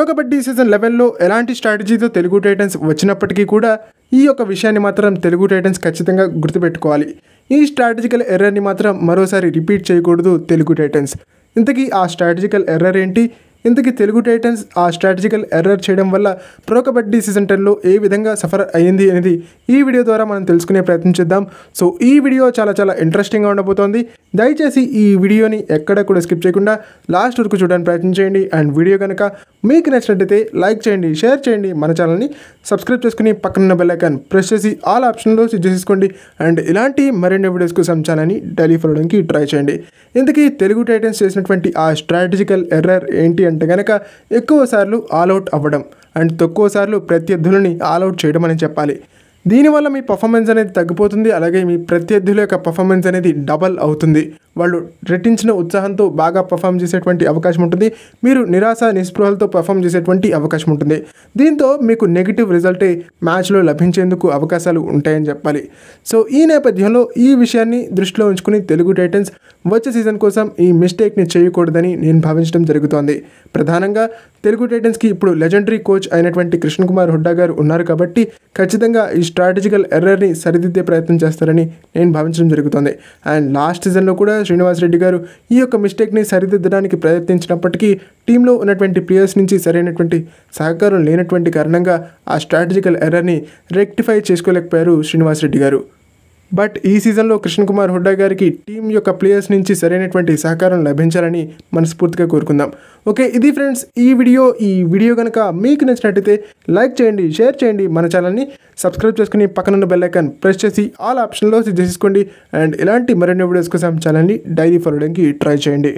Kabaddi season 11లో ఎలాంటి స్ట్రాటజీతో Telugu Titans వచ్చినప్పటికీ కూడా ఈ యొక్క విషయాన్ని మాత్రం తెలుగు టైటన్స్ ఖచ్చితంగా గుర్తుపెట్టుకోవాలి. ఈ స్ట్రాటజికల్ ఎర్రర్ని మాత్రం మరోసారి రిపీట్ చేయకూడదు తెలుగు టైటన్స్. ఇంతకీ ఆ స్ట్రాటజికల్ ఎర్రర్ ఏంటి? ఇంతకీ తెలుగు టైటన్స్ ఆ స్ట్రాటజికల్ ఎర్రర్ చేయడం వల్ల ప్రో కబడ్డీ సీజన్ 10లో ఏ విధంగా సఫర్ అయ్యింది అనేది ఈ వీడియో ద్వారా మనం తెలుసుకునే ప్రయత్నం చేద్దాం. సో ఈ వీడియో చాలా ఇంట్రెస్టింగ్గా ఉండబోతోంది. దయచేసి ఈ వీడియోని ఎక్కడ కూడా స్కిప్ చేయకుండా లాస్ట్ వరకు చూడడానికి ప్రయత్నం చేయండి. అండ్ వీడియో కనుక మీకు నచ్చినట్టయితే లైక్ చేయండి, షేర్ చేయండి, మన ఛానల్ని సబ్స్క్రైబ్ చేసుకుని పక్కనున్న బెల్ ఐకాన్ ప్రెస్ చేసి ఆల్ ఆప్షన్లో సెట్ చేసుకోండి. అండ్ ఇలాంటి మరిన్ని వీడియోస్ కోసం ఛానల్ని డైలీ ఫాలో అవడానికి ట్రై చేయండి. ఇంతకీ తెలుగు టైటన్స్ చేసినటువంటి ఆ స్ట్రాటజికల్ ఎర్రర్ ఏంటి అంటే కనుక ఎక్కువ సార్లు ఆల్అవుట్ అవ్వడం అండ్ తక్కువ సార్లు ప్రత్యర్థులని ఆల్అవుట్ చేయడం అని చెప్పాలి. దీనివల్ల మీ పర్ఫార్మెన్స్ అనేది తగ్గిపోతుంది. అలాగే మీ ప్రత్యర్థుల యొక్క పర్ఫార్మెన్స్ అనేది డబల్ అవుతుంది. వాళ్ళు రెట్టించిన ఉత్సాహంతో బాగా పర్ఫామ్ చేసేటువంటి అవకాశం ఉంటుంది. మీరు నిరాశ నిస్పృహలతో పర్ఫామ్ చేసేటువంటి అవకాశం ఉంటుంది. దీంతో మీకు నెగిటివ్ రిజల్టే మ్యాచ్లో లభించేందుకు అవకాశాలు ఉంటాయని చెప్పాలి. సో ఈ నేపథ్యంలో ఈ విషయాన్ని దృష్టిలో ఉంచుకుని తెలుగు టైటన్స్ వచ్చే సీజన్ కోసం ఈ మిస్టేక్ని చేయకూడదని నేను భావించడం జరుగుతోంది. ప్రధానంగా తెలుగు టైటన్స్కి ఇప్పుడు లెజెండరీ కోచ్ అయినటువంటి కృష్ణ కుమార్ హుడ్డా గారు ఉన్నారు కాబట్టి ఖచ్చితంగా ఈ స్ట్రాటజికల్ ఎర్రర్ని సరిదిద్దే ప్రయత్నం చేస్తారని నేను భావించడం జరుగుతుంది. అండ్ లాస్ట్ సీజన్లో కూడా శ్రీనివాస్ రెడ్డి గారు ఈ యొక్క మిస్టేక్ని సరిదిద్దడానికి ప్రయత్నించినప్పటికీ టీంలో ఉన్నటువంటి ప్లేయర్స్ నుంచి సరైనటువంటి సహకారం లేనటువంటి కారణంగా ఆ స్ట్రాటజికల్ ఎర్రర్ని రెక్టిఫై చేసుకోలేకపోయారు శ్రీనివాస్ రెడ్డి గారు. బట్ ఈ సీజన్లో కృష్ణ కుమార్ హుడ్డా గారికి టీం యొక్క ప్లేయర్స్ నుంచి సరైనటువంటి సహకారం లభించాలని మనస్ఫూర్తిగా కోరుకుందాం. ఓకే, ఇది ఫ్రెండ్స్ ఈ వీడియో కనుక మీకు నచ్చినట్టయితే లైక్ చేయండి, షేర్ చేయండి, మన ఛానల్ని సబ్స్క్రైబ్ చేసుకుని పక్కనున్న బెల్ ఐకాన్ ప్రెస్ చేసి ఆల్ ఆప్షన్లో సెట్ చేసుకోండి. అండ్ ఇలాంటి మరిన్ని వీడియోస్ కోసం ఛానల్ని డైలీ ఫాలో అవడానికి ట్రై చేయండి.